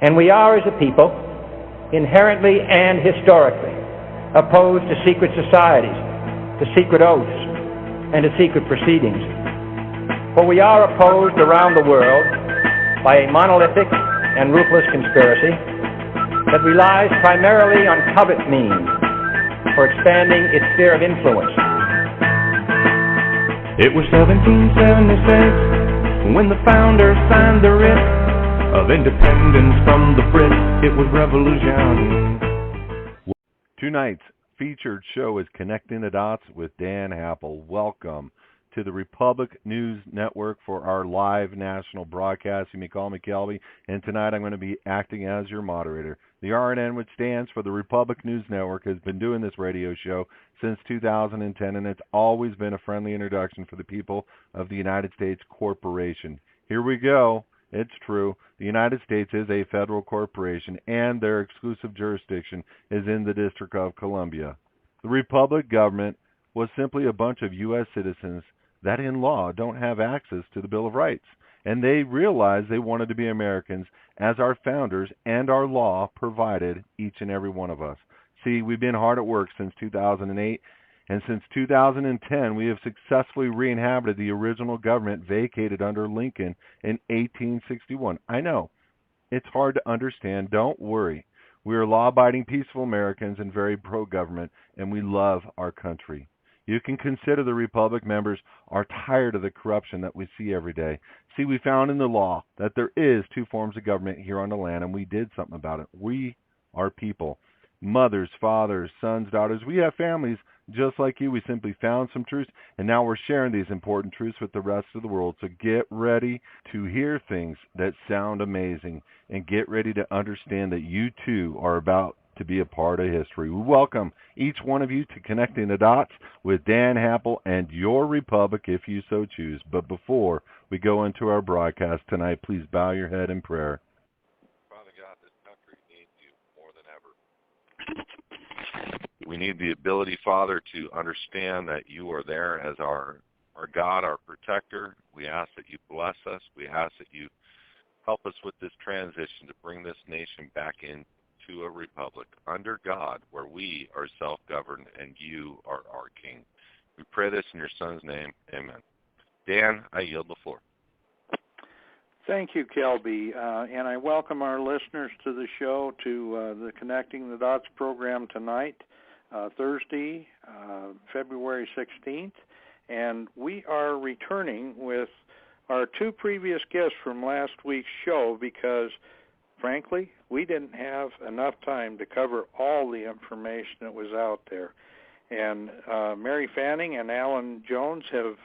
And we are, as a people, inherently and historically opposed to secret societies, to secret oaths, and to secret proceedings. For we are opposed around the world by a monolithic and ruthless conspiracy that relies primarily on covert means for expanding its sphere of influence. It was 1776 when the founders signed the writ of independence from the Brits. It was revolution. Tonight's featured show is Connecting the Dots with Dan Happel. Welcome to the Republic News Network for our live national broadcast. You may call me Kelby, and tonight I'm going to be acting as your moderator. The RNN, which stands for the Republic News Network, has been doing this radio show since 2010, and it's always been a friendly introduction for the people of the United States Corporation. Here we go. It's true. The United States is a federal corporation, and their exclusive jurisdiction is in the District of Columbia. The Republic government was simply a bunch of U.S. citizens that in law don't have access to the Bill of Rights, and they realized they wanted to be Americans as our founders and our law provided each and every one of us. See, we've been hard at work since 2008, and since 2010 we have successfully re-inhabited the original government vacated under Lincoln in 1861. I know, it's hard to understand. Don't worry. We are law-abiding, peaceful Americans and very pro-government, and we love our country. You can consider the Republic members are tired of the corruption that we see every day. See, we found in the law that there is two forms of government here on the land, and we did something about it. We are people. Mothers, fathers, sons, daughters. We have families just like you. We simply found some truths, and now we're sharing these important truths with the rest of the world. So get ready to hear things that sound amazing, and get ready to understand that you too are about to be a part of history. We welcome each one of you to Connecting the Dots with Dan Happel and your Republic if you so choose. But before we go into our broadcast tonight, please bow your head in prayer. Father God, this country needs you more than ever. We need the ability, Father, to understand that you are there as our God, our protector. We ask that you bless us. We ask that you help us with this transition to bring this nation back into a republic under God, where we are self-governed and you are our King. We pray this in your Son's name. Amen. Dan, I yield the floor. Thank you, Kelby, and I welcome our listeners to the show, to the Connecting the Dots program tonight, Thursday, February 16th, and we are returning with our two previous guests from last week's show because, frankly, we didn't have enough time to cover all the information that was out there. And Mary Fanning and Alan Jones have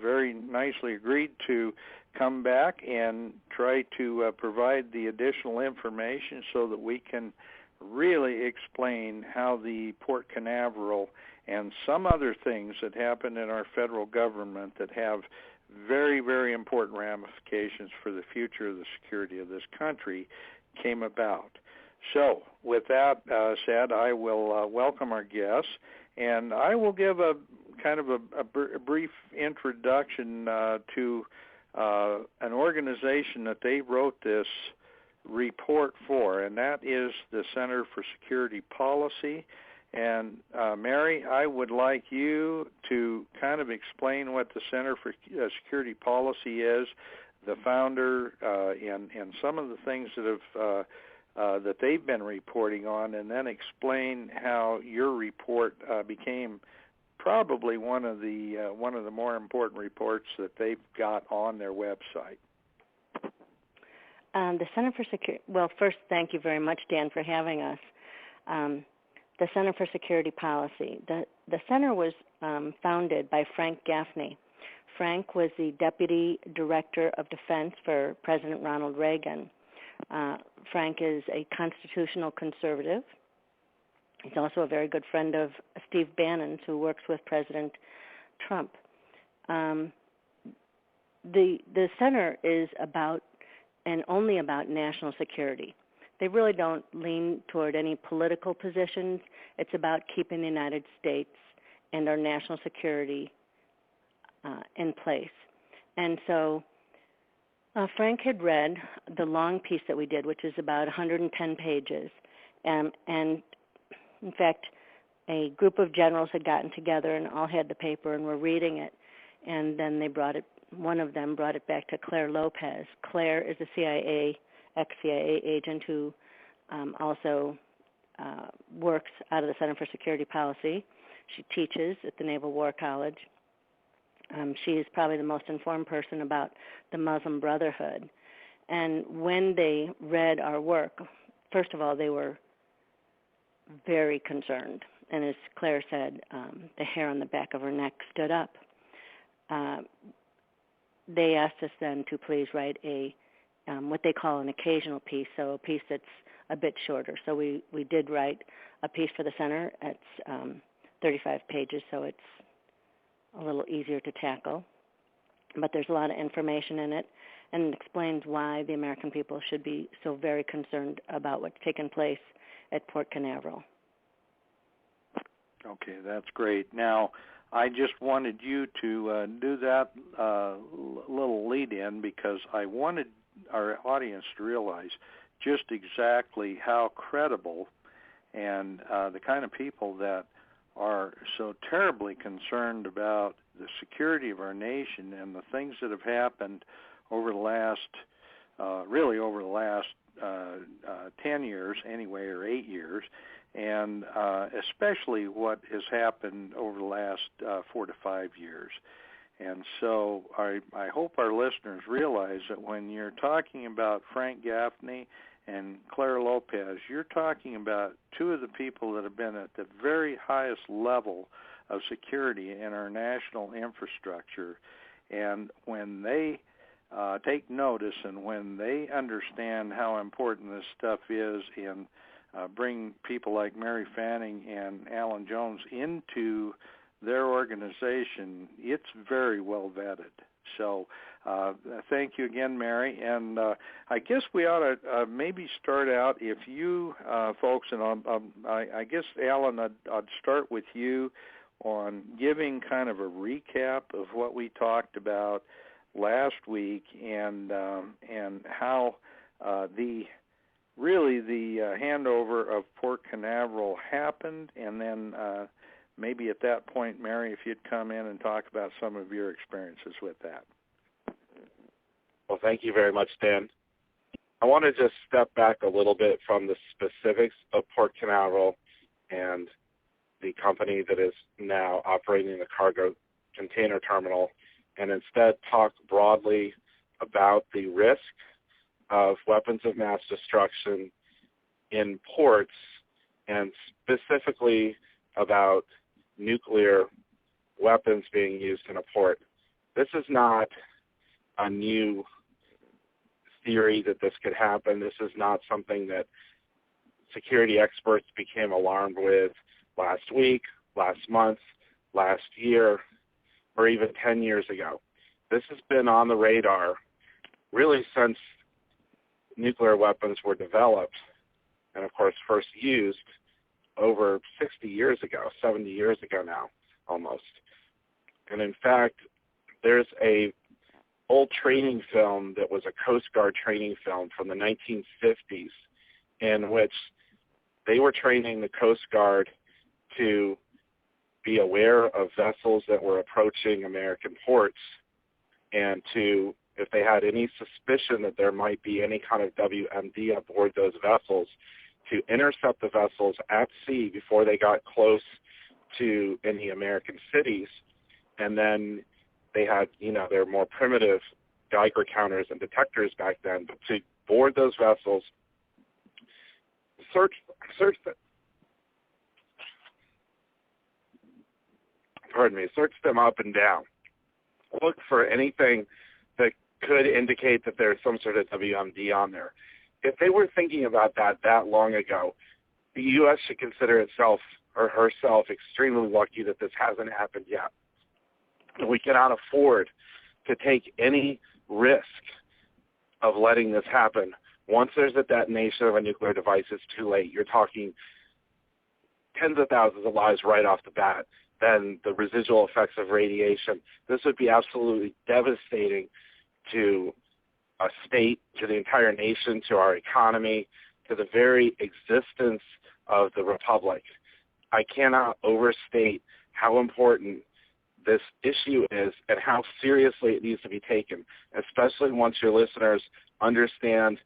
very nicely agreed to come back and try to provide the additional information so that we can really explain how the Port Canaveral and some other things that happen in our federal government that have very, very important ramifications for the future of the security of this country came about. So, with that said, I will welcome our guests, and I will give a kind of a brief introduction to an organization that they wrote this report for, and that is the Center for Security Policy. And Mary, I would like you to kind of explain what the Center for Security Policy is, the founder, and some of the things that have that they've been reporting on, and then explain how your report became probably one of the more important reports that they've got on their website. The Center for Security. Well, first, thank you very much, Dan, for having us. The Center for Security Policy. The center was founded by Frank Gaffney. Frank was the Deputy Director of Defense for President Ronald Reagan. Frank is a constitutional conservative. He's also a very good friend of Steve Bannon, who works with President Trump. The center is about and only about national security. They really don't lean toward any political positions. It's about keeping the United States and our national security in place. And so Frank had read the long piece that we did, which is about 110 pages, and in fact, a group of generals had gotten together and all had the paper and were reading it, and then one of them brought it back to Claire Lopez. Claire is a ex-CIA agent who also works out of the Center for Security Policy. She teaches at the Naval War College. She is probably the most informed person about the Muslim Brotherhood. And when they read our work, first of all, they were very concerned. And as Claire said, the hair on the back of her neck stood up. They asked us then to please write what they call an occasional piece, so a piece that's a bit shorter. So we did write a piece for the center. It's 35 pages, so it's a little easier to tackle. But there's a lot of information in it, and it explains why the American people should be so very concerned about what's taken place at Port Canaveral. Okay, that's great. Now, I just wanted you to do that little lead-in because I wanted our audience to realize just exactly how credible and the kind of people that are so terribly concerned about the security of our nation and the things that have happened over the last, 10 years anyway, or 8 years, and especially what has happened over the last 4 to 5 years. And so I hope our listeners realize that when you're talking about Frank Gaffney and Claire Lopez, you're talking about two of the people that have been at the very highest level of security in our national infrastructure. And when they take notice and when they understand how important this stuff is in bring people like Mary Fanning and Alan Jones into their organization, it's very well vetted. So thank you again, Mary. And I guess we ought to maybe start out, if you folks, and I guess, Alan, I'd start with you on giving kind of a recap of what we talked about last week and how the handover of Port Canaveral happened, and then maybe at that point, Mary, if you'd come in and talk about some of your experiences with that. Well, thank you very much, Dan. I want to just step back a little bit from the specifics of Port Canaveral and the company that is now operating the cargo container terminal, and instead talk broadly about the risk of weapons of mass destruction in ports, and specifically about nuclear weapons being used in a port. This is not a new theory that this could happen. This is not something that security experts became alarmed with last week, last month, last year, or even 10 years ago. This has been on the radar really since nuclear weapons were developed and, of course, first used over 60 years ago, 70 years ago now, almost. And in fact, there's a old training film that was a Coast Guard training film from the 1950s in which they were training the Coast Guard to be aware of vessels that were approaching American ports and to, if they had any suspicion that there might be any kind of WMD aboard those vessels, to intercept the vessels at sea before they got close to any American cities. And then they had, their more primitive Geiger counters and detectors back then, but to board those vessels, search them up and down, look for anything that could indicate that there's some sort of WMD on there. If they were thinking about that long ago, the U.S. should consider itself or herself extremely lucky that this hasn't happened yet. We cannot afford to take any risk of letting this happen. Once there's a detonation of a nuclear device, it's too late. You're talking tens of thousands of lives right off the bat. Then the residual effects of radiation. This would be absolutely devastating to a state, to the entire nation, to our economy, to the very existence of the republic. I cannot overstate how important this issue is and how seriously it needs to be taken, especially once your listeners understand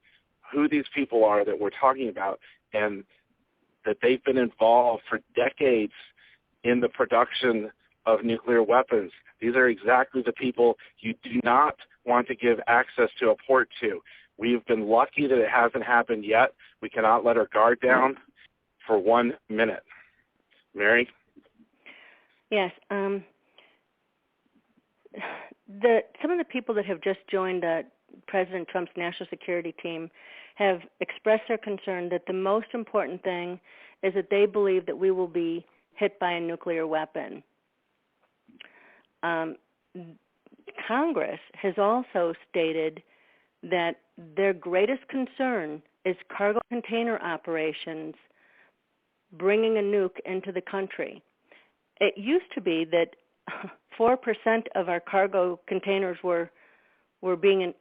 who these people are that we're talking about and that they've been involved for decades in the production of nuclear weapons. These are exactly the people you do not want to give access to a port to. We've been lucky that it hasn't happened yet. We cannot let our guard down for 1 minute. Mary? Yes. Some of the people that have just joined President Trump's national security team have expressed their concern that the most important thing is that they believe that we will be hit by a nuclear weapon. Congress has also stated that their greatest concern is cargo container operations bringing a nuke into the country. It used to be that 4% of our cargo containers were being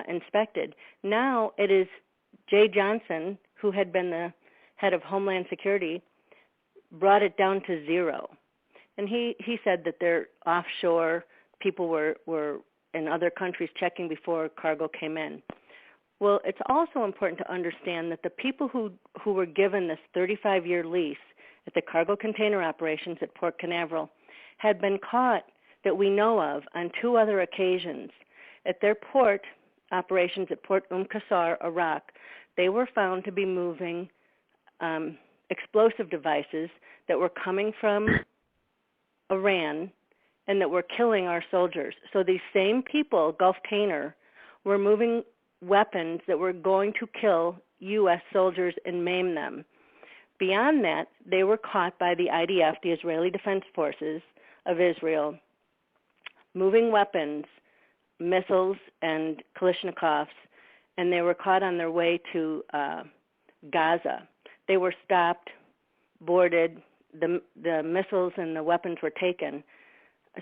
inspected. Now it is Jay Johnson, who had been the head of Homeland Security, brought it down to 0. And he said that they're offshore, people were in other countries checking before cargo came in. Well, it's also important to understand that the people who were given this 35-year lease at the cargo container operations at Port Canaveral had been caught, that we know of, on 2 other occasions. At their port operations at Port Qasr, Iraq, they were found to be moving explosive devices that were coming from Iran and that were killing our soldiers. So these same people, Gulftainer, were moving weapons that were going to kill U.S. soldiers and maim them. Beyond that, they were caught by the IDF, the Israeli Defense Forces of Israel, moving weapons, missiles and Kalashnikovs, and they were caught on their way to Gaza. They were stopped, boarded, the missiles and the weapons were taken.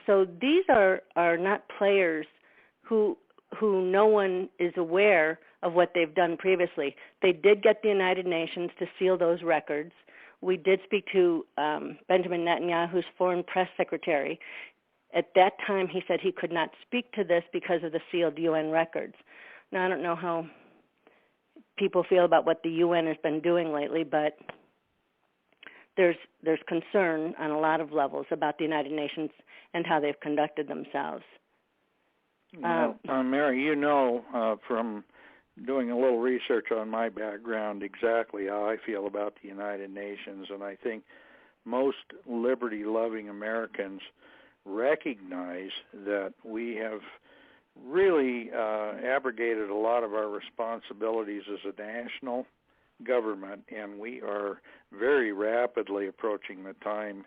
So these are not players who no one is aware of what they've done previously. They did get the United Nations to seal those records. We did speak to Benjamin Netanyahu's foreign press secretary. At that time, he said he could not speak to this because of the sealed UN records. Now, I don't know how people feel about what the UN has been doing lately, but there's concern on a lot of levels about the United Nations and how they've conducted themselves. Mary, you know from doing a little research on my background exactly how I feel about the United Nations, and I think most liberty-loving Americans recognize that we have really abrogated a lot of our responsibilities as a national government, and we are very rapidly approaching the time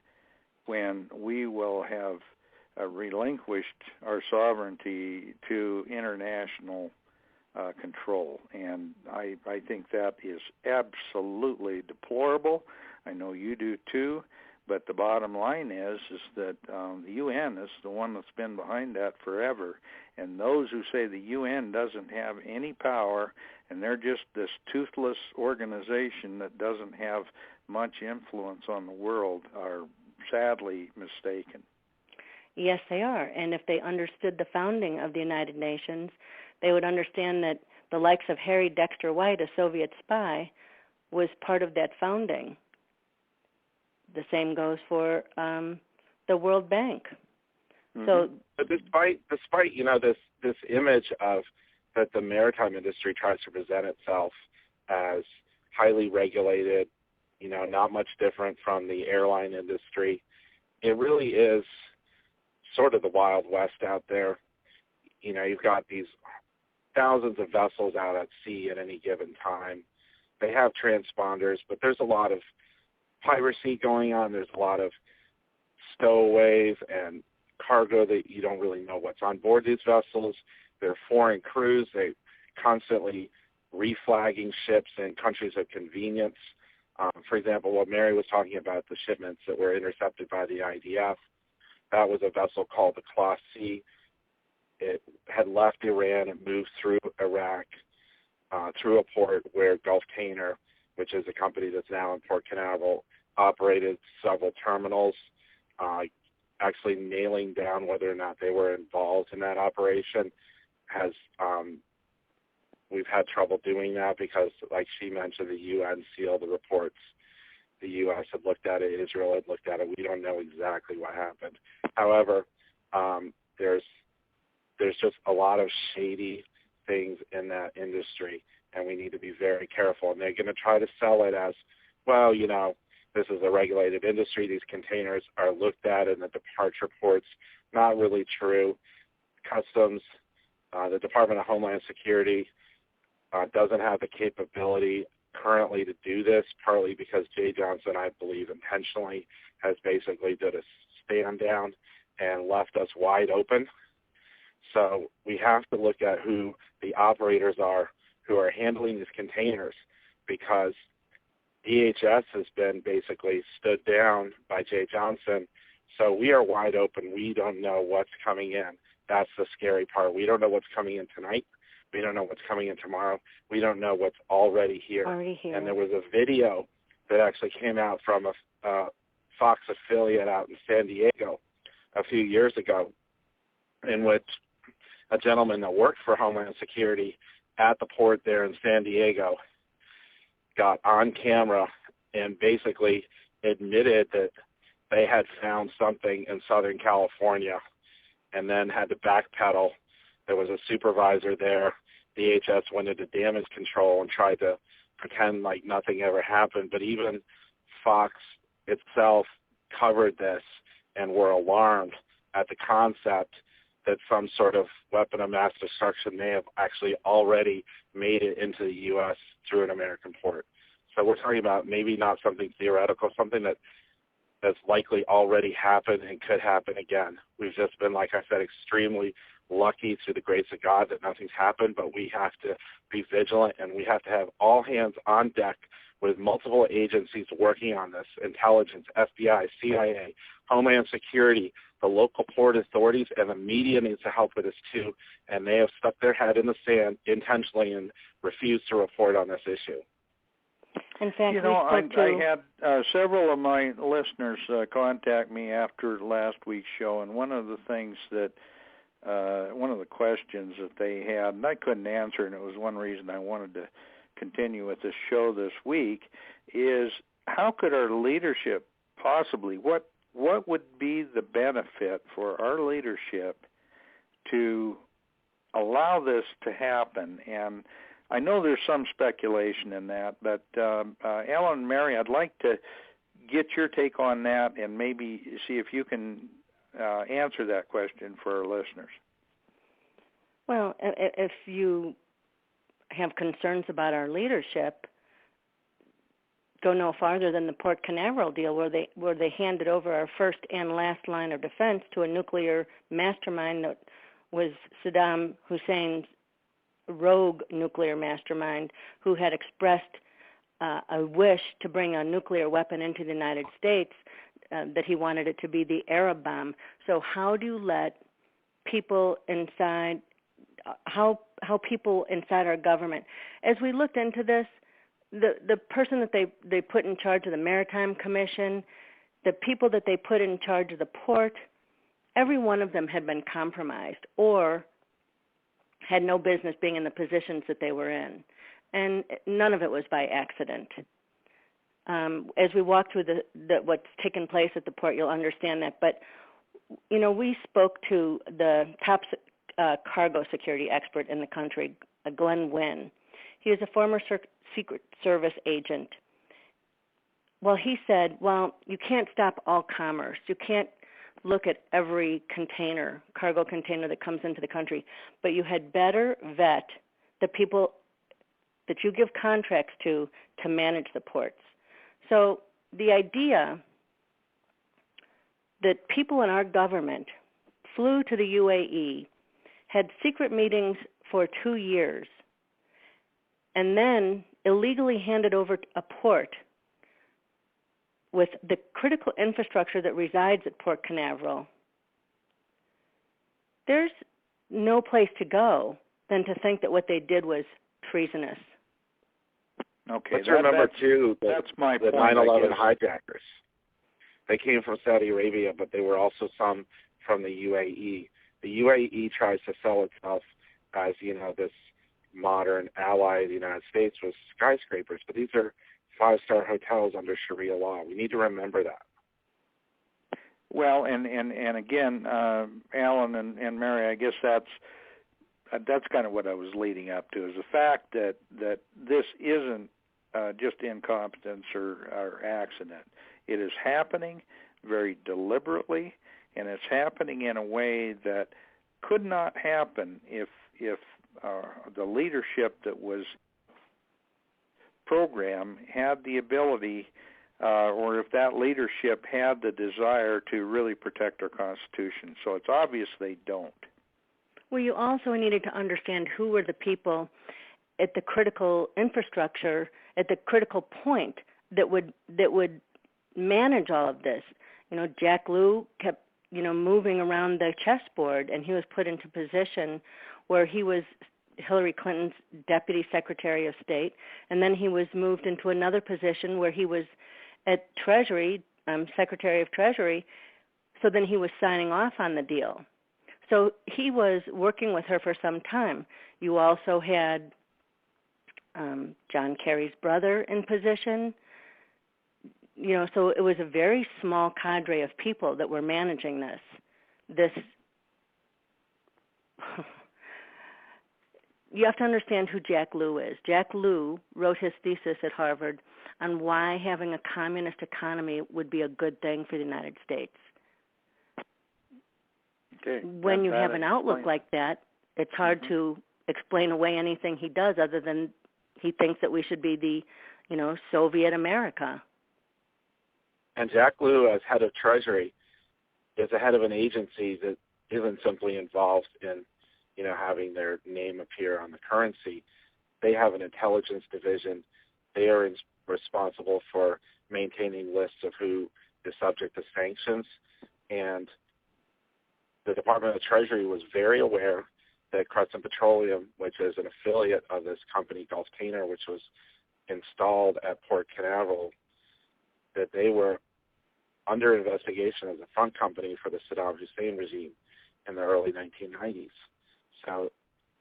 when we will have relinquished our sovereignty to international control. And I think that is absolutely deplorable. I know you do too. But the bottom line is that the UN is the one that's been behind that forever. And those who say the UN doesn't have any power and they're just this toothless organization that doesn't have much influence on the world are sadly mistaken. Yes, they are. And if they understood the founding of the United Nations, they would understand that the likes of Harry Dexter White, a Soviet spy, was part of that founding. The same goes for the World Bank. Mm-hmm. So, but despite this image of that the maritime industry tries to present itself as highly regulated, not much different from the airline industry, it really is sort of the Wild West out there. You've got these thousands of vessels out at sea at any given time. They have transponders, but there's a lot of piracy going on. There's a lot of stowaways and cargo that you don't really know what's on board these vessels. They're foreign crews. They constantly reflagging ships in countries of convenience. For example, what Mary was talking about, the shipments that were intercepted by the IDF, that was a vessel called the Class C. it had left Iran. It moved through Iraq, through a port where Gulftainer, which is a company that's now in Port Canaveral, operated several terminals, actually nailing down whether or not they were involved in that operation. We've had trouble doing that because, like she mentioned, the UN sealed the reports. The U.S. had looked at it. Israel had looked at it. We don't know exactly what happened. However, there's just a lot of shady things in that industry, and we need to be very careful. And they're going to try to sell it as, well, you know, this is a regulated industry. These containers are looked at in the departure ports. Not really true. Customs, the Department of Homeland Security doesn't have the capability currently to do this, partly because Jay Johnson, I believe, intentionally has basically did a stand down and left us wide open. So we have to look at who the operators are who are handling these containers, because DHS has been basically stood down by Jay Johnson. So we are wide open. We don't know what's coming in. That's the scary part. We don't know what's coming in tonight. We don't know what's coming in tomorrow. We don't know what's already here. And there was a video that actually came out from a Fox affiliate out in San Diego a few years ago, in which a gentleman that worked for Homeland Security at the port there in San Diego got on camera and basically admitted that they had found something in Southern California and then had to backpedal. There was a supervisor there. DHS went into damage control and tried to pretend like nothing ever happened. But even Fox itself covered this and were alarmed at the concept that some sort of weapon of mass destruction may have actually already made it into the U.S. through an American port. So we're talking about maybe not something theoretical, something that's likely already happened and could happen again. We've just been, like I said, extremely lucky through the grace of God that nothing's happened, but we have to be vigilant, and we have to have all hands on deck with multiple agencies working on this: intelligence, FBI, CIA, Homeland Security, the local port authorities, and the media needs to help with this too. And they have stuck their head in the sand intentionally and refused to report on this issue. In fact, you know, I had several of my listeners contact me after last week's show, and one of the things that one of the questions that they had, and I couldn't answer, and it was one reason I wanted to continue with this show this week, is how could our leadership possibly, what would be the benefit for our leadership to allow this to happen? And I know there's some speculation in that, but Ellen and Mary, I'd like to get your take on that and maybe see if you can answer that question for our listeners. Well, if you have concerns about our leadership, go no farther than the Port Canaveral deal, where they handed over our first and last line of defense to a nuclear mastermind that was Saddam Hussein's rogue nuclear mastermind, who had expressed a wish to bring a nuclear weapon into the United States, that he wanted it to be the Arab bomb. So how do you let people inside, how people inside our government, as we looked into this, the person that they put in charge of the Maritime Commission, the people that they put in charge of the port, every one of them had been compromised or had no business being in the positions that they were in. And none of it was by accident. As we walk through what's taken place at the port, you'll understand that. But, you know, we spoke to the top cargo security expert in the country, Glenn Wynn. He is a former Secret Service agent. Well, he said, well, you can't stop all commerce. You can't look at every container, cargo container that comes into the country, but you had better vet the people that you give contracts to manage the ports. So the idea that people in our government flew to the UAE, had secret meetings for 2 years, and then illegally handed over a port with the critical infrastructure that resides at Port Canaveral, there's no place to go than to think that what they did was treasonous. Okay, let's remember too that's my the point, 9/11 hijackers. They came from Saudi Arabia, but they were also some from the UAE. The UAE tries to sell itself as, this modern ally of the United States with skyscrapers, but these are 5-star hotels under Sharia law. We need to remember that. Well, and again, Alan and Mary, I guess that's kind of what I was leading up to, is the fact that this isn't just incompetence or accident. It is happening very deliberately, and it's happening in a way that could not happen if the leadership that was programmed had the ability, or if that leadership had the desire to really protect our Constitution. So it's obvious they don't. Well, you also needed to understand who were the people at the critical infrastructure, at the critical point that would manage all of this. Jack Lew kept, moving around the chessboard, and he was put into position where he was Hillary Clinton's Deputy Secretary of State, and then he was moved into another position where he was at Treasury, Secretary of Treasury, so then he was signing off on the deal. So he was working with her for some time. You also had John Kerry's brother in position. So it was a very small cadre of people that were managing this. You have to understand who Jack Lew is. Jack Lew wrote his thesis at Harvard on why having a communist economy would be a good thing for the United States. Okay. When you have an outlook like that, it's hard to explain away anything he does other than he thinks that we should be the, Soviet America. And Jack Lew, as head of Treasury, is the head of an agency that isn't simply involved in, having their name appear on the currency. They have an intelligence division. They are responsible for maintaining lists of who is subject to sanctions. And the Department of Treasury was very aware that Crescent Petroleum, which is an affiliate of this company, Gulftainer, which was installed at Port Canaveral, that they were under investigation as a front company for the Saddam Hussein regime in the early 1990s. So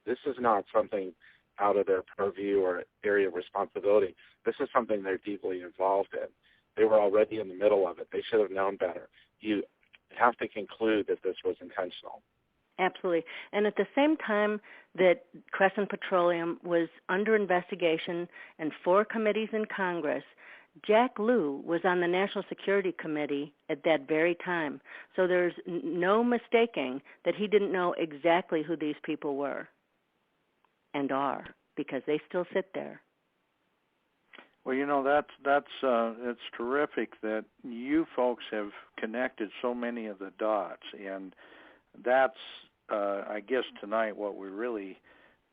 this is not something out of their purview or area of responsibility. This is something they're deeply involved in. They were already in the middle of it. They should have known better. You have to conclude that this was intentional. Absolutely. And at the same time that Crescent Petroleum was under investigation and 4 committees in Congress, Jack Lew was on the National Security Committee at that very time. So there's no mistaking that he didn't know exactly who these people were and are, because they still sit there. Well, that's it's terrific that you folks have connected so many of the dots, and that's I guess tonight what we really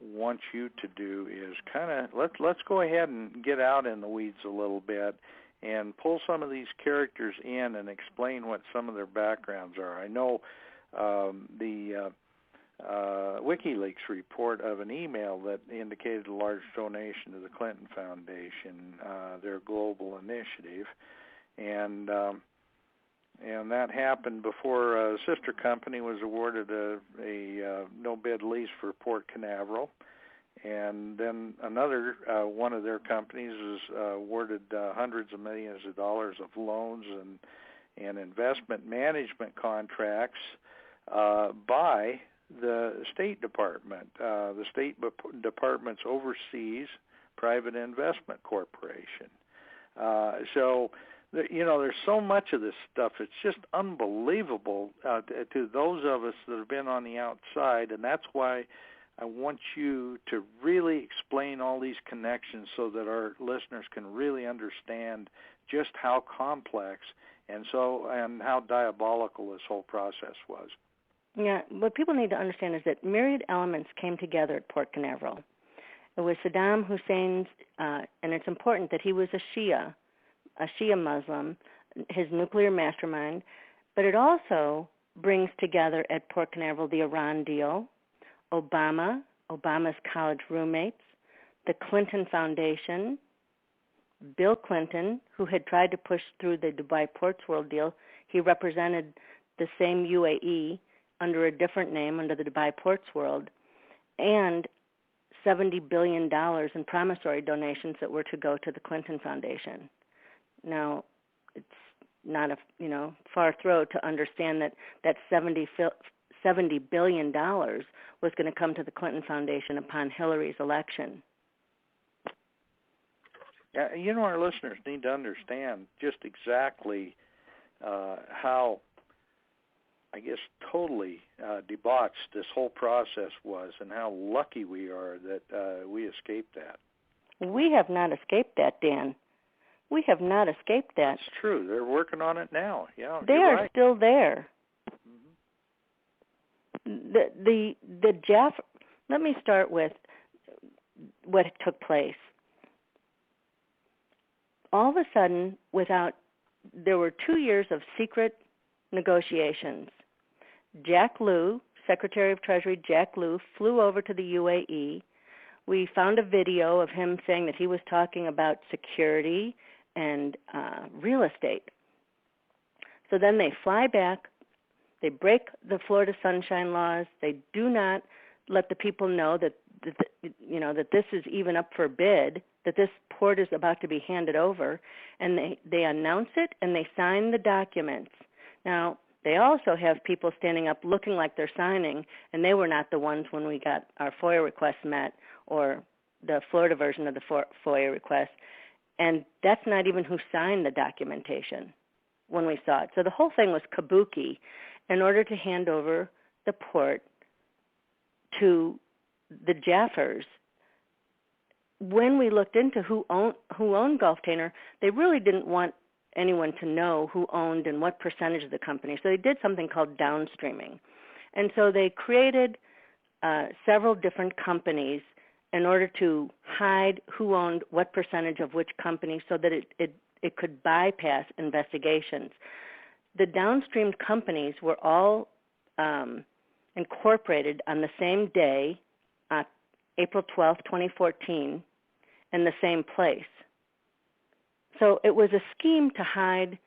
want you to do is kind of let's go ahead and get out in the weeds a little bit and pull some of these characters in and explain what some of their backgrounds are. I know the WikiLeaks report of an email that indicated a large donation to the Clinton Foundation, their global initiative, and that happened before a sister company was awarded a no-bid lease for Port Canaveral. And then another one of their companies was awarded hundreds of millions of dollars of loans and investment management contracts by the State Department. The State Department's overseas private investment corporation. There's so much of this stuff. It's just unbelievable to those of us that have been on the outside, and that's why I want you to really explain all these connections so that our listeners can really understand just how complex and how diabolical this whole process was. Yeah, what people need to understand is that myriad elements came together at Port Canaveral. It was Saddam Hussein's, and it's important that he was a Shia Muslim, his nuclear mastermind, but it also brings together at Port Canaveral the Iran deal, Obama's college roommates, the Clinton Foundation, Bill Clinton, who had tried to push through the Dubai Ports World deal. He represented the same UAE under a different name, under the Dubai Ports World, and $70 billion in promissory donations that were to go to the Clinton Foundation. Now, it's not a far throw to understand that $70 billion was going to come to the Clinton Foundation upon Hillary's election. Yeah, our listeners need to understand just exactly how, I guess, totally debauched this whole process was, and how lucky we are that we escaped that. We have not escaped that, Dan. We have not escaped that. That's true. They're working on it now. Yeah, they are right. Still there. Mm-hmm. The Jafar. Let me start with what took place. All of a sudden, there were 2 years of secret negotiations. Jack Lew, Secretary of Treasury Jack Lew, flew over to the UAE. We found a video of him saying that he was talking about security and real estate. So then they fly back. They break the Florida Sunshine Laws. They do not let the people know that this is even up for bid, that this port is about to be handed over, and they announce it and they sign the documents. Now, they also have people standing up looking like they're signing, and they were not the ones when we got our FOIA request met, or the Florida version of the FOIA request, and that's not even who signed the documentation when we saw it. So the whole thing was kabuki in order to hand over the port to the Jafars. When we looked into who owned Gulftainer, they really didn't want anyone to know who owned and what percentage of the company. So they did something called downstreaming. And so they created several different companies in order to hide who owned what percentage of which company, so that it could bypass investigations. The downstreamed companies were all incorporated on the same day, April 12, 2014, in the same place. So it was a scheme to hide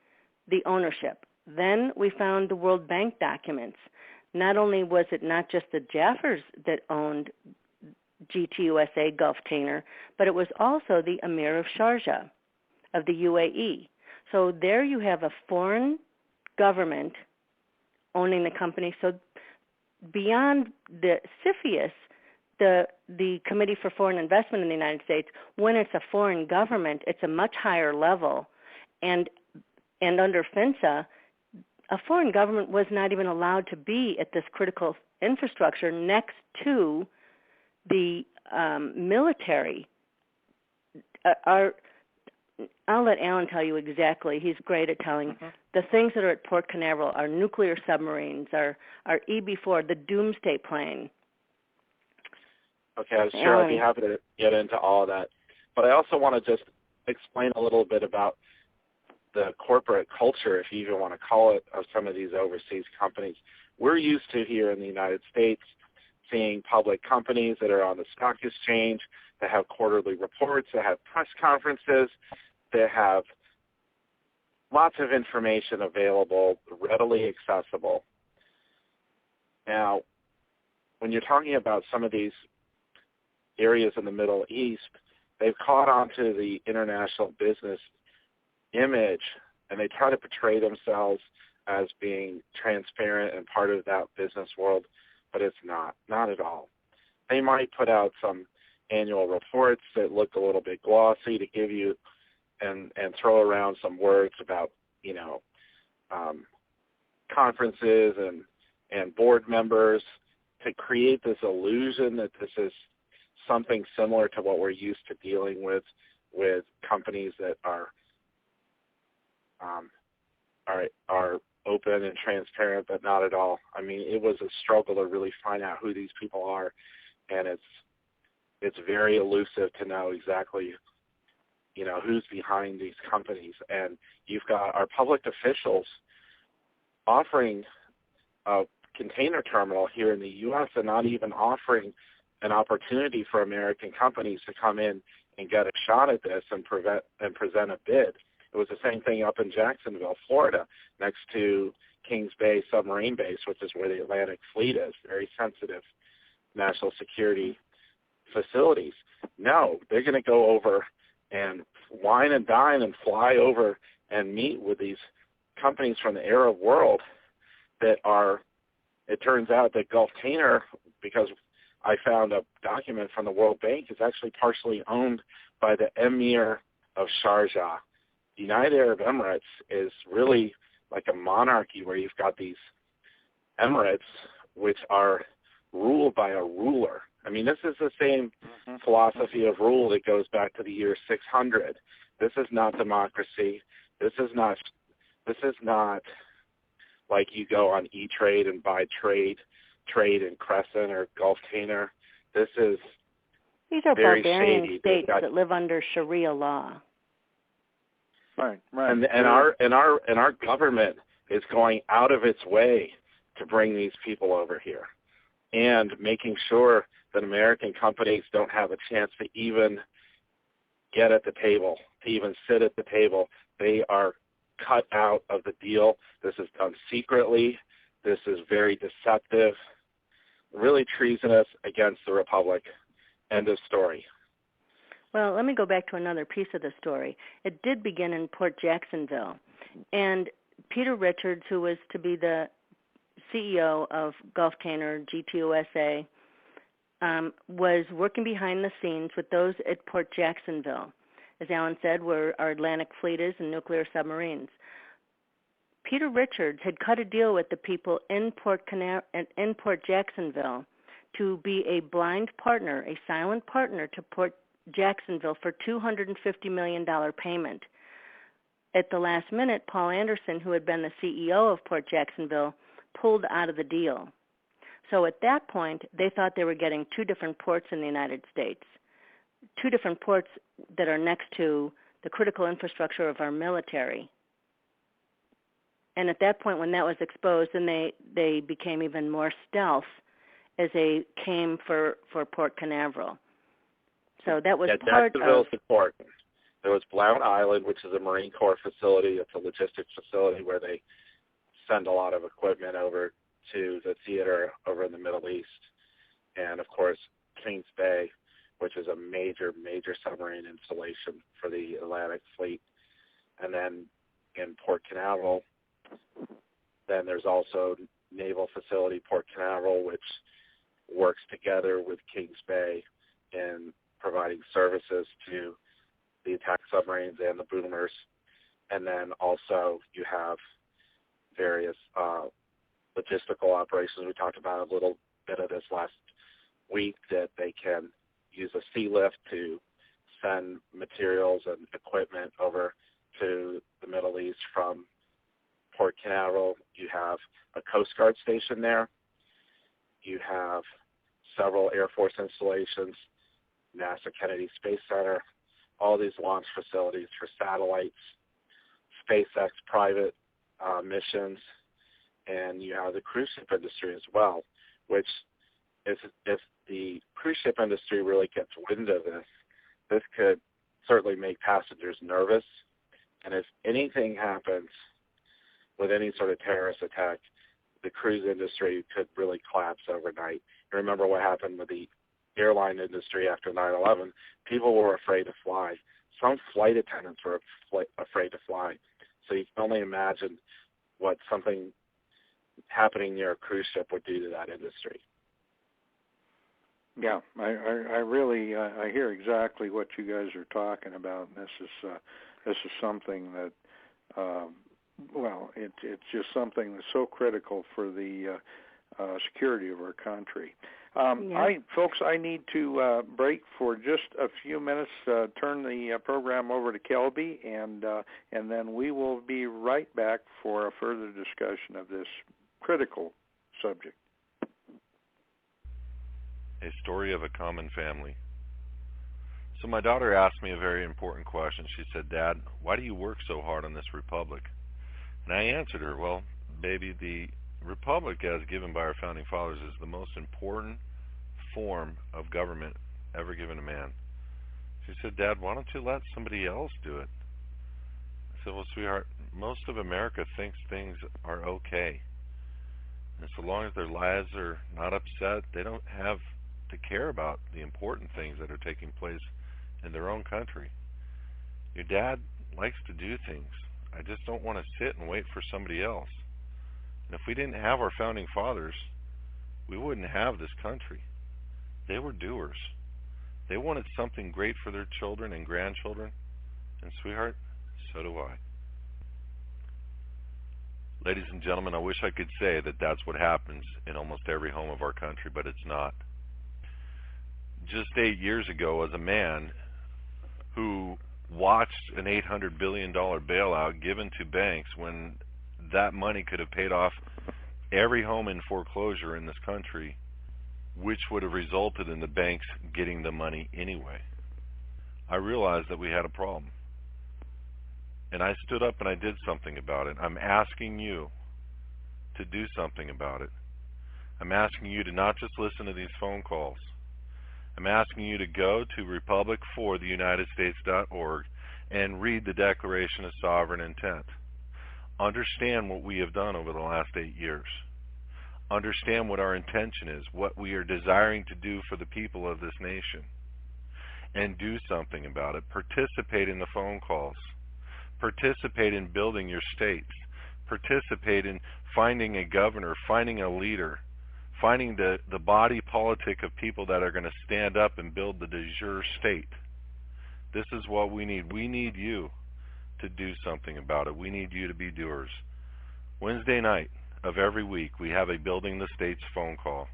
the ownership. Then we found the World Bank documents. Not only was it not just the Jafars that owned GTUSA Gulftainer, but it was also the Emir of Sharjah of the UAE. So there you have a foreign government owning the company. So beyond the CFIUS, the Committee for Foreign Investment in the United States, when it's a foreign government, it's a much higher level. And under FINSA, a foreign government was not even allowed to be at this critical infrastructure next to the military. I'll let Alan tell you exactly. He's great at telling the things that are at Port Canaveral, our nuclear submarines, our EB-4, the Doomsday plane. Okay, I'm sure I'd be happy to get into all of that. But I also want to just explain a little bit about the corporate culture, if you even want to call it, of some of these overseas companies. We're used to here in the United States seeing public companies that are on the stock exchange, that have quarterly reports, that have press conferences, that have lots of information available, readily accessible. Now, when you're talking about some of these areas in the Middle East, they've caught on to the international business image, and they try to portray themselves as being transparent and part of that business world, but it's not at all. They might put out some annual reports that look a little bit glossy to give you and throw around some words about, conferences and board members to create this illusion that this is something similar to what we're used to dealing with companies that are open and transparent, but not at all. I mean, it was a struggle to really find out who these people are, and it's very elusive to know exactly, who's behind these companies. And you've got our public officials offering container terminal here in the U.S. and not even offering an opportunity for American companies to come in and get a shot at this and present a bid. It was the same thing up in Jacksonville, Florida, next to Kings Bay submarine base, which is where the Atlantic Fleet is, very sensitive national security facilities. No, they're going to go over and wine and dine and fly over and meet with these companies from the Arab world that are, it turns out that Gulftainer, because I found a document from the World Bank, is actually partially owned by the Emir of Sharjah. The United Arab Emirates is really like a monarchy where you've got these emirates which are ruled by a ruler. I mean, this is the same philosophy of rule that goes back to the year 600. This is not democracy. This is not like you go on E-Trade and buy trade in Crescent or Gulftainer. These are very barbarian shady. states that live under Sharia law. Right. And our government is going out of its way to bring these people over here and making sure that American companies don't have a chance to even get at the table, to even sit at the table. They are cut out of the deal. This is done secretly. This is very deceptive, really treasonous against the Republic. End of story. Well, let me go back to another piece of the story. It did begin in Port Jacksonville, and Peter Richards, who was to be the CEO of Gulftainer, GTUSA, was working behind the scenes with those at Port Jacksonville, as Alan said, where our Atlantic Fleet is and nuclear submarines. Peter Richards had cut a deal with the people in Port Jacksonville to be a blind partner, a silent partner to Port Jacksonville for $250 million payment. At the last minute, Paul Anderson, who had been the CEO of Port Jacksonville, pulled out of the deal. So at that point, they thought they were getting two different ports in the United States, two different ports that are next to the critical infrastructure of our military. And at that point, when that was exposed, then they became even more stealth as they came for Port Canaveral. So that was part of... Jacksonville's the port. There was Blount Island, which is a Marine Corps facility. It's a logistics facility where they send a lot of equipment over to the theater over in the Middle East. And, of course, Kings Bay, which is a major, major submarine installation for the Atlantic Fleet. And then in Port Canaveral, then there's also Naval Facility Port Canaveral, which works together with Kings Bay in providing services to the attack submarines and the boomers. And then also you have various logistical operations. We talked about a little bit of this last week, that they can use a sea lift to send materials and equipment over to the Middle East from Port Canaveral. You have a Coast Guard station there. You have several Air Force installations, NASA Kennedy Space Center, all these launch facilities for satellites, SpaceX private missions, and you have the cruise ship industry as well, which is, if the cruise ship industry really gets wind of this could certainly make passengers nervous. And if anything happens with any sort of terrorist attack, the cruise industry could really collapse overnight. You remember what happened with the airline industry after 9/11. People were afraid to fly. Some flight attendants were afraid to fly. So you can only imagine what something happening near a cruise ship would do to that industry. Yeah, I really I hear exactly what you guys are talking about. And this is something that it's just something that's so critical for the security of our country. Folks, I need to break for just a few minutes, turn the program over to Kelby, and then we will be right back for a further discussion of this critical subject. A story of a common family. So my daughter asked me a very important question. She said, "Dad, why do you work so hard on this republic?" And I answered her, "Well, baby, the republic, as given by our founding fathers, is the most important form of government ever given to man. She said, Dad, why don't you let somebody else do it? I said, well, sweetheart, most of America thinks things are okay. And so long as their lives are not upset, they don't have to care about the important things that are taking place in their own country. Your dad likes to do things. I just don't want to sit and wait for somebody else. And if we didn't have our founding fathers, we wouldn't have this country. They were doers. They wanted something great for their children and grandchildren. And sweetheart, so do I. Ladies and gentlemen, I wish I could say that that's what happens in almost every home of our country, but it's not. Just 8 years ago, as a man who watched an $800 billion bailout given to banks when that money could have paid off every home in foreclosure in this country, which would have resulted in the banks getting the money anyway, I realized that we had a problem. And I stood up and I did something about it. I'm asking you to do something about it. I'm asking you to not just listen to these phone calls. I'm asking you to go to republicfortheunitedstates.org and read the Declaration of Sovereign Intent. Understand what we have done over the last 8 years. Understand what our intention is, what we are desiring to do for the people of this nation. And do something about it. Participate in the phone calls. Participate in building your states. Participate in finding a governor, finding a leader, finding the body politic of people that are going to stand up and build the de jure state. This is what we need. We need you to do something about it. We need you to be doers. Wednesday night of every week, we have a Building the States phone call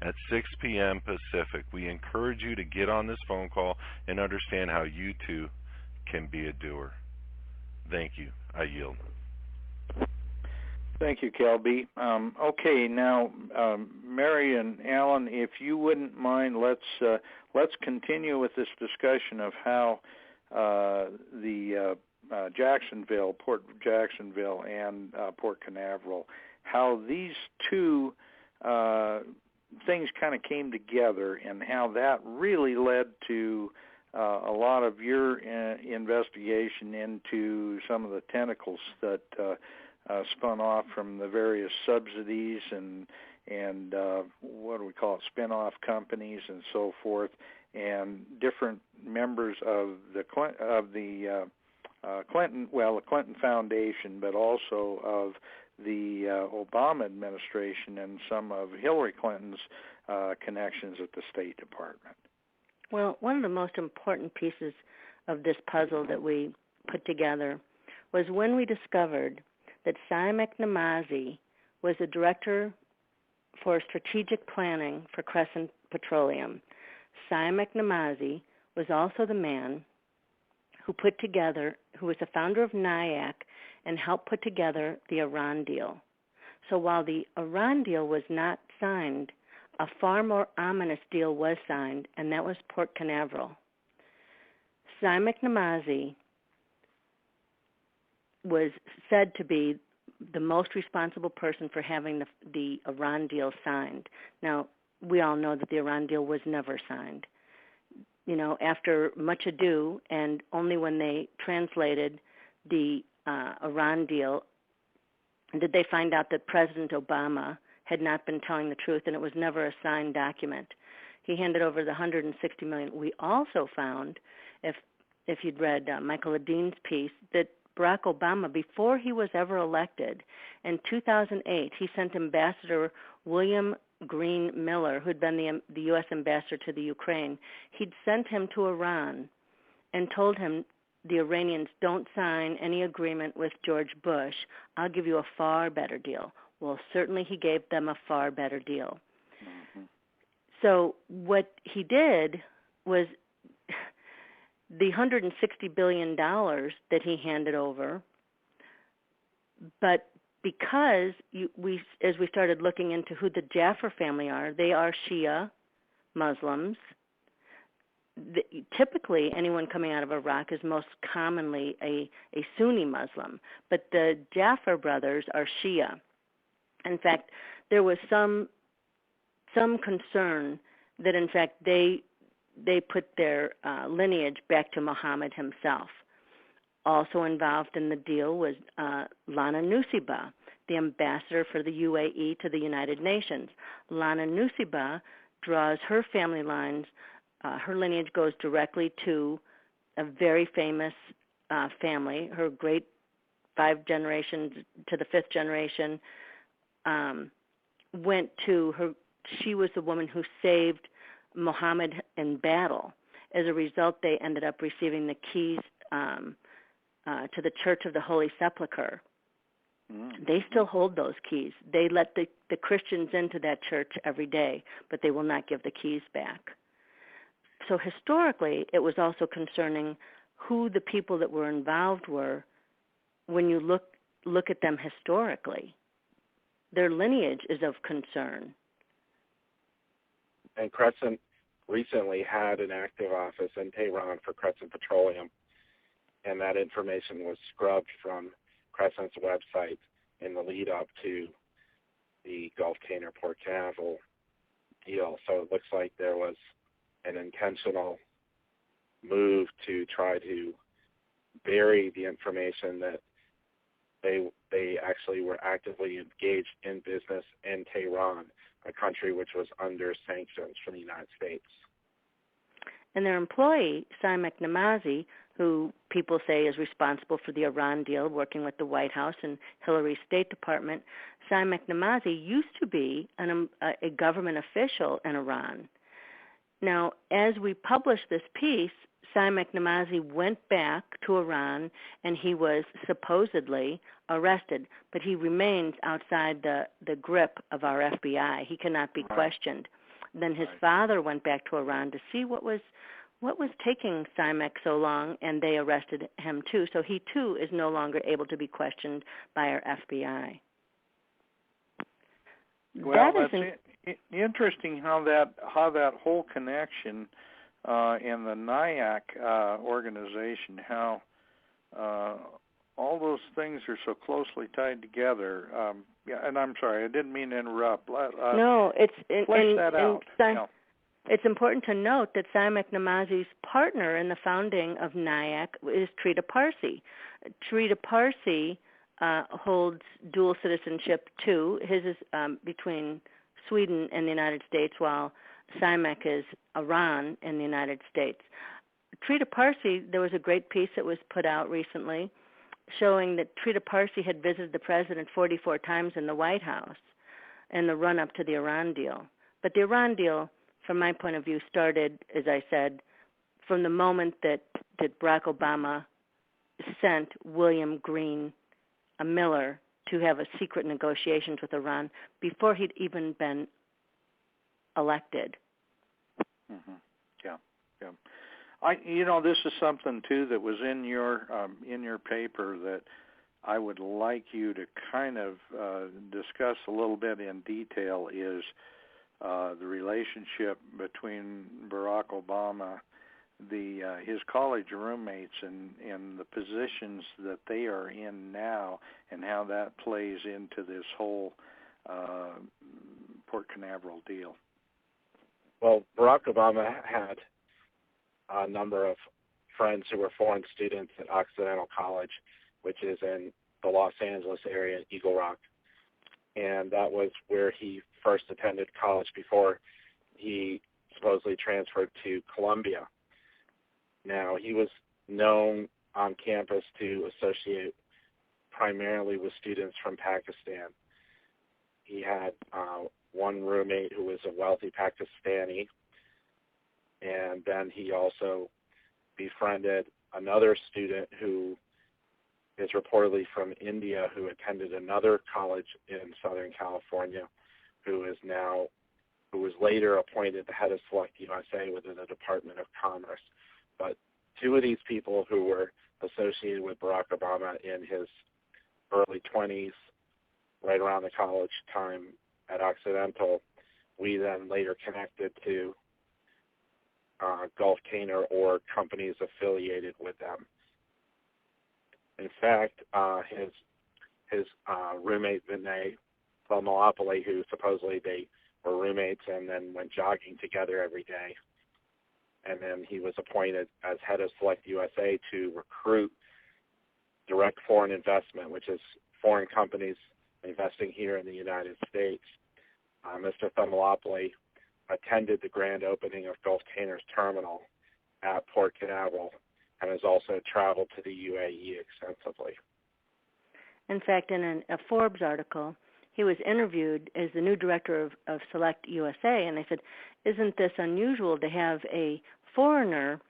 at 6 p.m. Pacific. We encourage you to get on this phone call and understand how you too can be a doer. Thank you. I yield. Thank you, Kelby. Okay, now, Mary and Alan, if you wouldn't mind, let's continue with this discussion of how the Jacksonville, Port Jacksonville, and Port Canaveral, how these two things kind of came together, and how that really led to a lot of your investigation into some of the tentacles that spun off from the various subsidies and what do we call it, spin-off companies and so forth, and different members of the Clinton Foundation, but also of the Obama administration and some of Hillary Clinton's connections at the State Department. Well, one of the most important pieces of this puzzle that we put together was when we discovered that Sy McNamee was the director for strategic planning for Crescent Petroleum. Sy McNamee was also the man who was the founder of NIAC and helped put together the Iran deal. So while the Iran deal was not signed, a far more ominous deal was signed, and that was Port Canaveral. Sy McNamee was said to be the most responsible person for having the Iran deal signed. Now, we all know that the Iran deal was never signed. You know, after much ado, and only when they translated the Iran deal did they find out that President Obama had not been telling the truth, and it was never a signed document. He handed over the $160 million. We also found, if you'd read Michael Adin's piece, that Barack Obama, before he was ever elected, in 2008, he sent Ambassador William Green Miller, who'd been the U.S. ambassador to the Ukraine. He'd sent him to Iran and told him, the Iranians, don't sign any agreement with George Bush. I'll give you a far better deal. Well, certainly he gave them a far better deal. Mm-hmm. So what he did was the $160 billion that he handed over, but because as we started looking into who the Jafar family are, they are Shia Muslims. Typically, anyone coming out of Iraq is most commonly a Sunni Muslim, but the Jafar brothers are Shia. In fact, there was some concern that, in fact, they put their lineage back to Muhammad himself. Also involved in the deal was Lana Nusiba, the ambassador for the UAE to the United Nations. Lana Nusiba draws her family lines. Her lineage goes directly to a very famous family. Her great 5 generations to the 5th generation went to her. She was the woman who saved Muhammad in battle. As a result, they ended up receiving the keys to the Church of the Holy Sepulchre. They still hold those keys. They let the Christians into that church every day, but they will not give the keys back. So historically, it was also concerning who the people that were involved were. When you look at them historically, their lineage is of concern. And Crescent recently had an active office in Tehran for Crescent Petroleum, and that information was scrubbed from Crescent's website in the lead up to the Gulftainer Port Canaveral deal. So it looks like there was an intentional move to try to bury the information that they actually were actively engaged in business in Tehran, a country which was under sanctions from the United States. And their employee, Simek Namazi, who people say is responsible for the Iran deal, working with the White House and Hillary's State Department, Simek Namazi used to be a government official in Iran. Now, as we published this piece, Simek Namazi went back to Iran, and he was supposedly arrested, but he remains outside the grip of our FBI. He cannot be questioned. Then his father went back to Iran to see what was taking Simek so long, and they arrested him too. So he too is no longer able to be questioned by our FBI. Well, that's interesting how that whole connection in the NIAC organization, how all those things are so closely tied together. And I'm sorry, I didn't mean to interrupt. No, flesh that out. It's important to note that Simek Namazi's partner in the founding of NIAC is Trita Parsi. Trita Parsi holds dual citizenship too. His is between Sweden and the United States, while Simek is Iran in the United States. Trita Parsi, there was a great piece that was put out recently showing that Trita Parsi had visited the president 44 times in the White House in the run-up to the Iran deal. But the Iran deal, from my point of view, started, as I said, from the moment that Barack Obama sent William Green, a Miller, to have a secret negotiations with Iran before he'd even been elected. Mm-hmm. Yeah. This is something too that was in your paper that I would like you to kind of discuss a little bit in detail is the relationship between Barack Obama, his college roommates, and the positions that they are in now, and how that plays into this whole Port Canaveral deal. Well, Barack Obama had a number of friends who were foreign students at Occidental College, which is in the Los Angeles area in Eagle Rock. And that was where he first attended college before he supposedly transferred to Columbia. Now, he was known on campus to associate primarily with students from Pakistan. He had one roommate who was a wealthy Pakistani, and then he also befriended another student who is reportedly from India, who attended another college in Southern California, who was later appointed the head of Select USA within the Department of Commerce. But two of these people who were associated with Barack Obama in his early 20s, right around the college time at Occidental, we then later connected to Gulftainer or companies affiliated with them. In fact, his roommate Vinay Thermopylae, who supposedly they were roommates and then went jogging together every day. And then he was appointed as head of Select USA to recruit direct foreign investment, which is foreign companies investing here in the United States. Mr. Thermopylae attended the grand opening of Gulftainer's terminal at Port Canaveral and has also traveled to the UAE extensively. In fact, in a Forbes article, he was interviewed as the new director of Select USA, and they said, isn't this unusual to have a foreigner,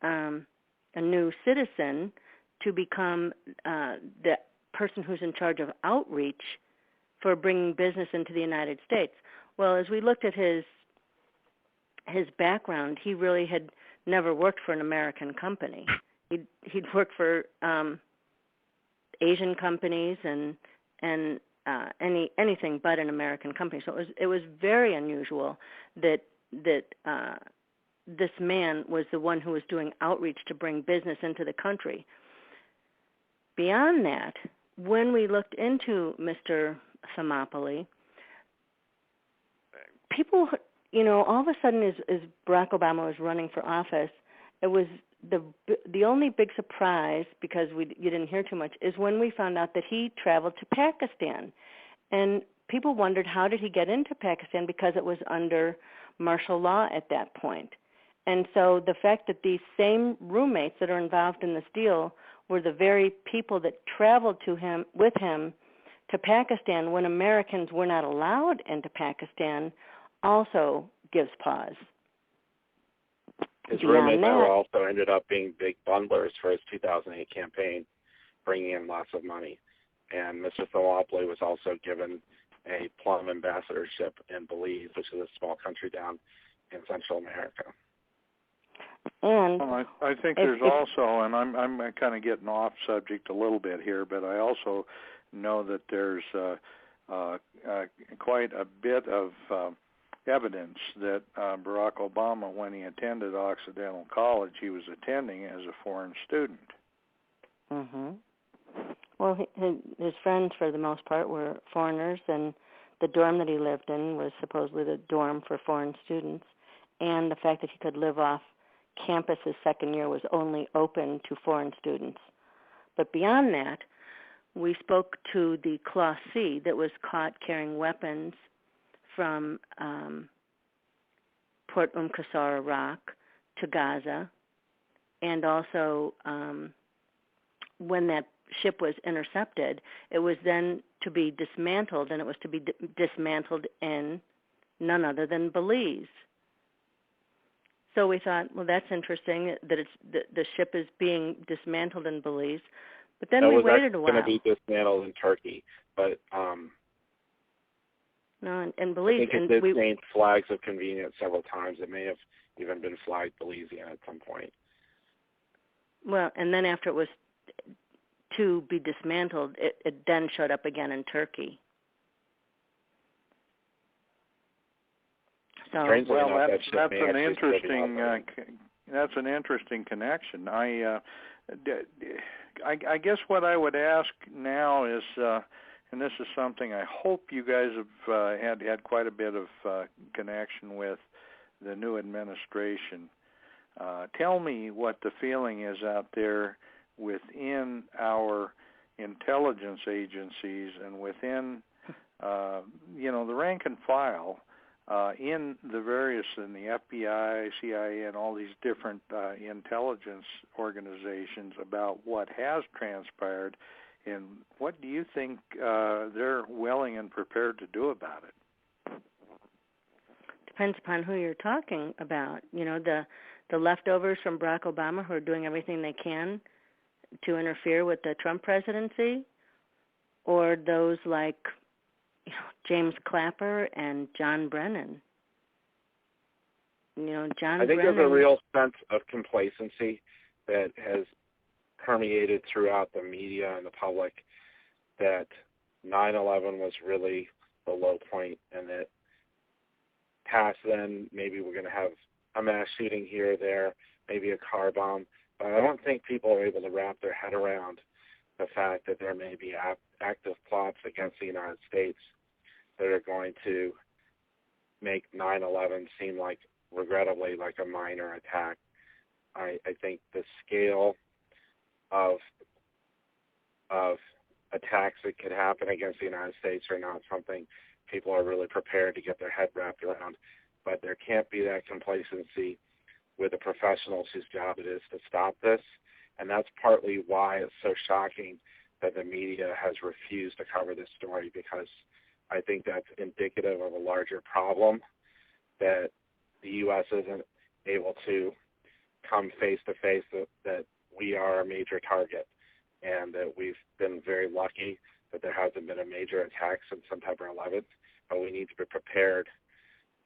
a new citizen, to become the person who's in charge of outreach for bringing business into the United States? Well, as we looked at his background, he really had never worked for an American company. He'd worked for Asian companies and anything but an American company. So it was very unusual that this man was the one who was doing outreach to bring business into the country. Beyond that, when we looked into Mr. Thermopylae, people, all of a sudden, as Barack Obama was running for office, it was the only big surprise, because you didn't hear too much, is when we found out that he traveled to Pakistan. And people wondered, how did he get into Pakistan? Because it was under martial law at that point. And so the fact that these same roommates that are involved in this deal were the very people that traveled with him to Pakistan when Americans were not allowed into Pakistan also gives pause. His roommates also ended up being big bundlers for his 2008 campaign, bringing in lots of money. And Mr. Thermopylae was also given a plum ambassadorship in Belize, which is a small country down in Central America. And well, I think there's also, and I'm kind of getting off subject a little bit here, but I also know that there's quite a bit of evidence that Barack Obama, when he attended Occidental College, he was attending as a foreign student. Mm-hmm. Well, his friends, for the most part, were foreigners, and the dorm that he lived in was supposedly the dorm for foreign students, and the fact that he could live off campus his second year was only open to foreign students. But beyond that, we spoke to the Class C that was caught carrying weapons from Port Qasr, Iraq, to Gaza, and also when that ship was intercepted, it was then to be dismantled, and it was to be dismantled in none other than Belize. So we thought, well, that's interesting that the ship is being dismantled in Belize. But then we waited a while. It was going to be dismantled in Turkey, but no, in Belize. I think it did change flags of convenience several times. It may have even been flagged Belizean at some point. Well, and then after it was to be dismantled, it then showed up again in Turkey. So, well, that's an interesting connection. I guess what I would ask now is, and this is something I hope you guys have had quite a bit of connection with the new administration. Tell me what the feeling is out there within our intelligence agencies and within the rank and file in the FBI, CIA, and all these different intelligence organizations about what has transpired, and what do you think they're willing and prepared to do about it? Depends upon who you're talking about. The leftovers from Barack Obama who are doing everything they can to interfere with the Trump presidency, or those like James Clapper and John Brennan. I think there's a real sense of complacency that has permeated throughout the media and the public that 9/11 was really the low point, and that past then maybe we're going to have a mass shooting here or there, maybe a car bomb. But I don't think people are able to wrap their head around the fact that there may be active plots against the United States. that are going to make 9/11 seem like, regrettably, like a minor attack. I think the scale of attacks that could happen against the United States are not something people are really prepared to get their head wrapped around. But there can't be that complacency with the professionals whose job it is to stop this. And that's partly why it's so shocking that the media has refused to cover this story, because I think that's indicative of a larger problem, that the U.S. isn't able to come face to face that we are a major target, and that we've been very lucky that there hasn't been a major attack since September 11th, but we need to be prepared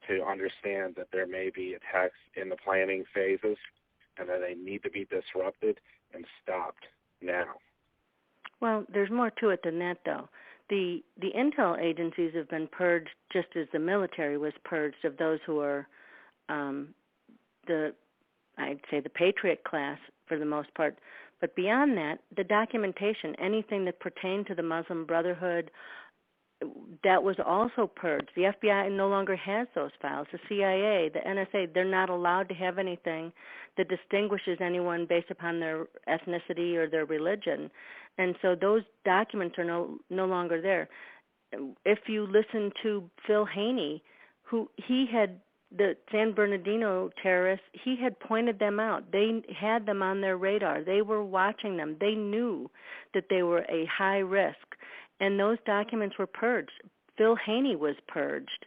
to understand that there may be attacks in the planning phases and that they need to be disrupted and stopped now. Well, there's more to it than that, though. The intel agencies have been purged just as the military was purged of those who are I'd say the Patriot class for the most part. But beyond that, the documentation, anything that pertained to the Muslim Brotherhood, that was also purged. The FBI no longer has those files. The CIA, the NSA, they're not allowed to have anything that distinguishes anyone based upon their ethnicity or their religion. And so those documents are no longer there. If you listen to Phil Haney, he had the San Bernardino terrorists, he had pointed them out. They had them on their radar. They were watching them. They knew that they were a high risk. And those documents were purged. Phil Haney was purged.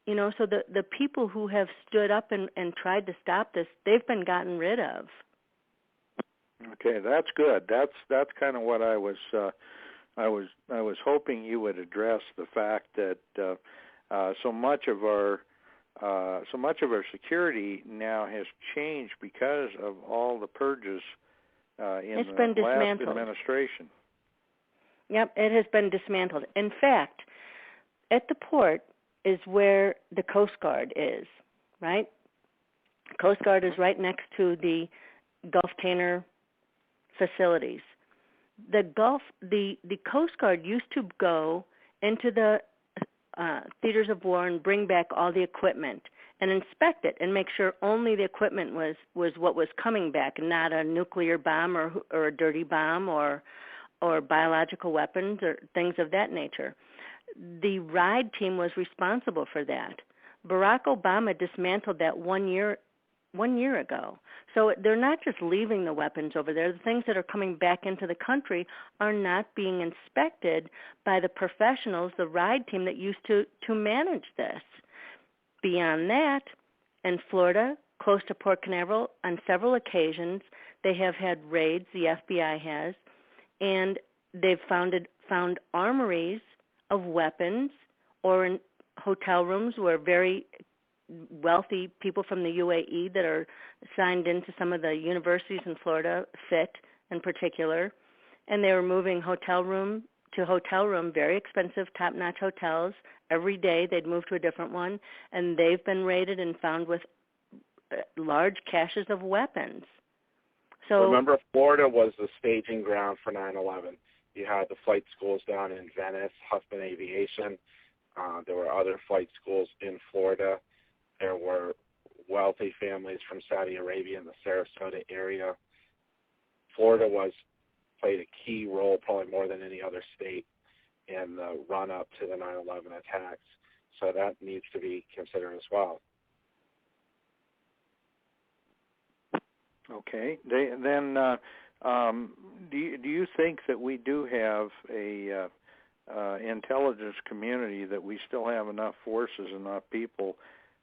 You know, so the people who have stood up and tried to stop this, they've been gotten rid of. Okay, that's good. That's kind of what I was hoping you would address, the fact that so much of our security now has changed because of all the purges in the last administration. Yep, it has been dismantled. In fact, at the port is where the Coast Guard is, right? Coast Guard is right next to the Gulftainer facilities. The Coast Guard used to go into the theaters of war and bring back all the equipment and inspect it and make sure only the equipment was what was coming back, not a nuclear bomb or a dirty bomb or biological weapons or things of that nature. The RIDE team was responsible for that. Barack Obama dismantled that 1 year ago. So they're not just leaving the weapons over there. The things that are coming back into the country are not being inspected by the professionals, the RIDE team that used to manage this. Beyond that, in Florida, close to Port Canaveral, on several occasions, they have had raids, the FBI has, and they've found armories of weapons, or in hotel rooms where very wealthy people from the UAE that are signed into some of the universities in Florida fit in particular, and they were moving hotel room to hotel room, very expensive, top-notch hotels. Every day they'd move to a different one, and they've been raided and found with large caches of weapons. So remember, Florida was the staging ground for 9/11. You had the flight schools down in Venice, Huffman Aviation. There were other flight schools in Florida. There were wealthy families from Saudi Arabia in the Sarasota area. Florida played a key role, probably more than any other state, in the run-up to the 9/11 attacks. So that needs to be considered as well. Okay. Then, do you think that we do have a intelligence community, that we still have enough forces, enough people,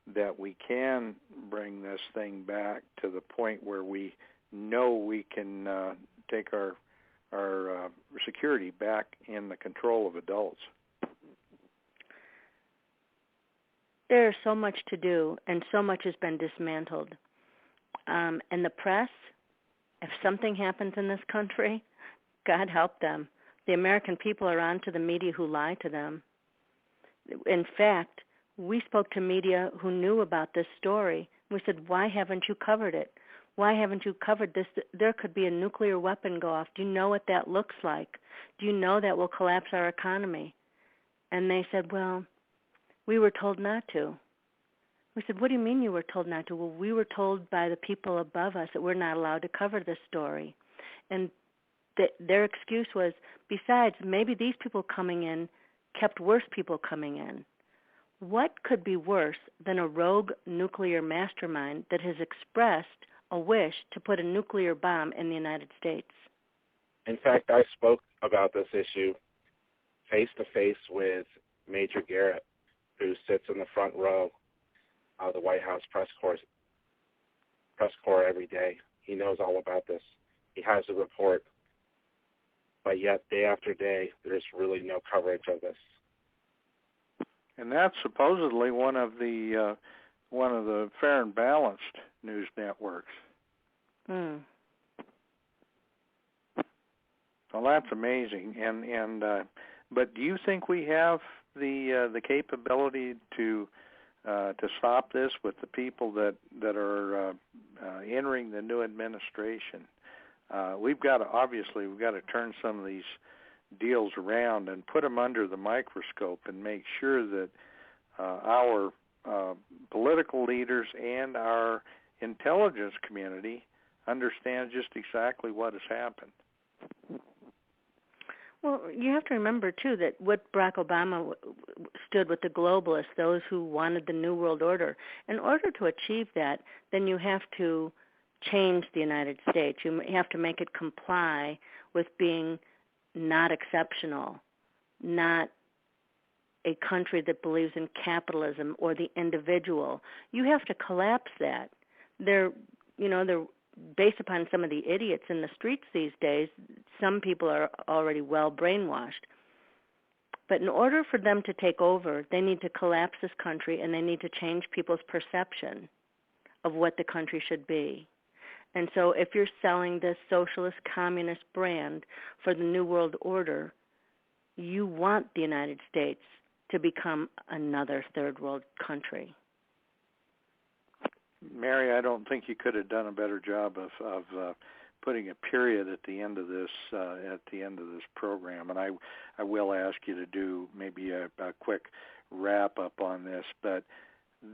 that we can bring this thing back to the point where we know we can take our security back in the control of adults? There's so much to do, and so much has been dismantled. And the press, if something happens in this country, God help them. The American people are on to the media who lie to them. In fact, we spoke to media who knew about this story. We said, why haven't you covered it? Why haven't you covered this? There could be a nuclear weapon go off. Do you know what that looks like? Do you know that will collapse our economy? And they said, well, We were told not to. We said, what do you mean you were told not to? Well, we were told by the people above us that we're not allowed to cover this story. And their excuse was, besides, maybe these people coming in kept worse people coming in. What could be worse than a rogue nuclear mastermind that has expressed a wish to put a nuclear bomb in the United States? In fact, I spoke about this issue face-to-face with Major Garrett, who sits in the front row of the White House press corps every day. He knows all about this. He has a report. But yet, day after day, there's really no coverage of this. And that's supposedly one of the fair and balanced news networks. Mm. Well, that's amazing. But do you think we have the capability to stop this with the people that are entering the new administration? We've got to turn some of these deals around and put them under the microscope and make sure that our political leaders and our intelligence community understand just exactly what has happened. Well, you have to remember, too, that what Barack Obama stood with the globalists, those who wanted the New World Order. In order to achieve that, then you have to change the United States. You have to make it comply with being not exceptional, not a country that believes in capitalism or the individual. You have to collapse that. They're based upon some of the idiots in the streets these days. Some people are already well brainwashed. But in order for them to take over, they need to collapse this country, and they need to change people's perception of what the country should be. And so if you're selling this socialist communist brand for the New World Order, you want the United States to become another third world country. Mary, I don't think you could have done a better job of putting a period at the end of this program. And I will ask you to do maybe a quick wrap up on this, but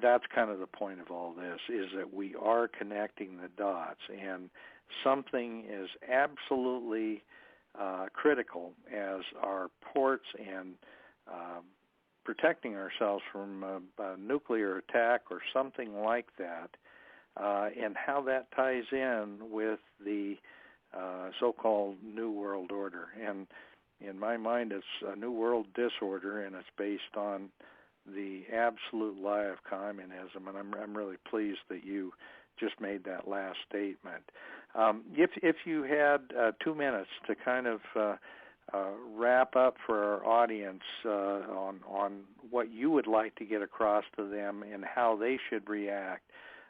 that's kind of the point of all this, is that we are connecting the dots, and something is absolutely critical as our ports and protecting ourselves from a nuclear attack or something like that, and how that ties in with the so-called New World Order. And in my mind, it's a New World disorder, and it's based on the absolute lie of communism. And I'm really pleased that you just made that last statement. If you had 2 minutes to kind of wrap up for our audience on what you would like to get across to them and how they should react,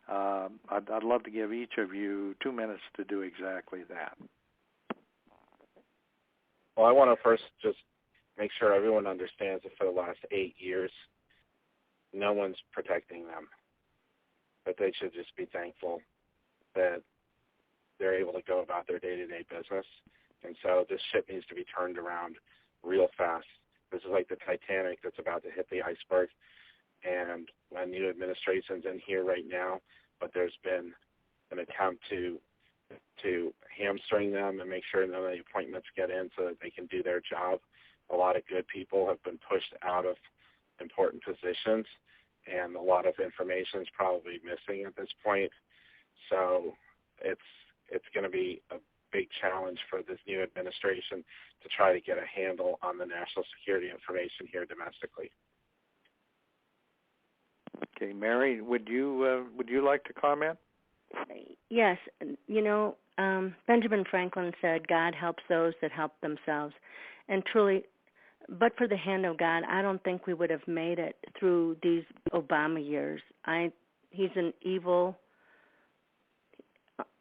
I'd love to give each of you 2 minutes to do exactly that. Well, I want to first just make sure everyone understands that for the last 8 years, no one's protecting them. But they should just be thankful that they're able to go about their day-to-day business. And so this ship needs to be turned around real fast. This is like the Titanic that's about to hit the iceberg. And a new administration's in here right now, but there's been an attempt to hamstring them and make sure none of the appointments get in so that they can do their job. A lot of good people have been pushed out of important positions, and a lot of information is probably missing at this point. So it's going to be a big challenge for this new administration to try to get a handle on the national security information here domestically. Okay, Mary, would you like to comment? Yes. Benjamin Franklin said, God helps those that help themselves. And truly, but for the hand of God, I don't think we would have made it through these Obama years. He's an evil,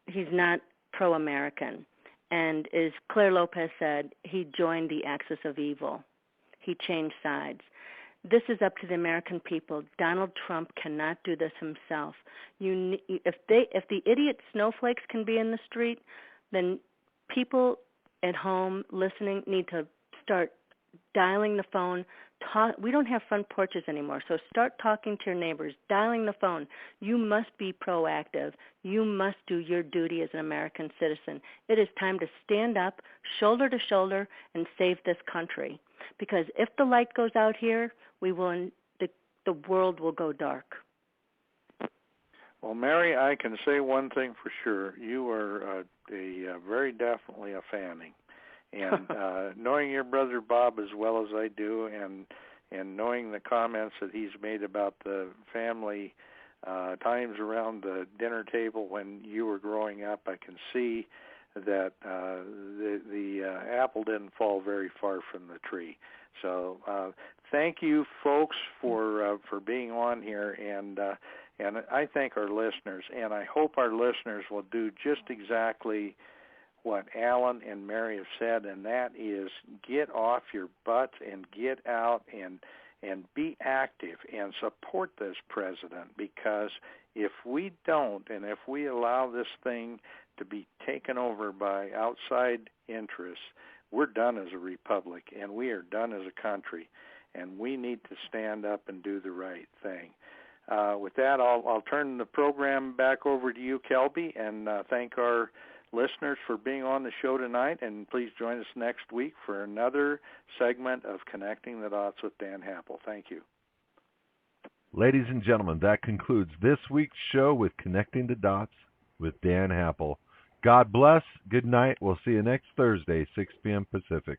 he's not pro-American. And as Claire Lopez said, he joined the axis of evil. He changed sides. This is up to the American people. Donald Trump cannot do this himself. If the idiot snowflakes can be in the street, then people at home listening need to start dialing the phone. We don't have front porches anymore, so start talking to your neighbors, dialing the phone. You must be proactive. You must do your duty as an American citizen. It is time to stand up, shoulder to shoulder, and save this country. Because if the light goes out here, the world will go dark. Well, Mary, I can say one thing for sure. You are very definitely a Fanning. And knowing your brother Bob as well as I do, and knowing the comments that he's made about the family times around the dinner table when you were growing up, I can see that the apple didn't fall very far from the tree. So thank you, folks, for being on here, and I thank our listeners, and I hope our listeners will do just exactly what Alan and Mary have said, and that is get off your butts and get out and be active and support this president, because if we don't, and if we allow this thing to be taken over by outside interests, we're done as a republic, and we are done as a country, and we need to stand up and do the right thing. With that, I'll turn the program back over to you, Kelby, and thank our listeners for being on the show tonight, and please join us next week for another segment of Connecting the Dots with Dan Happel. Thank you. Ladies and gentlemen, that concludes this week's show with Connecting the Dots with Dan Happel. God bless. Good night. We'll see you next Thursday, 6 p.m. Pacific.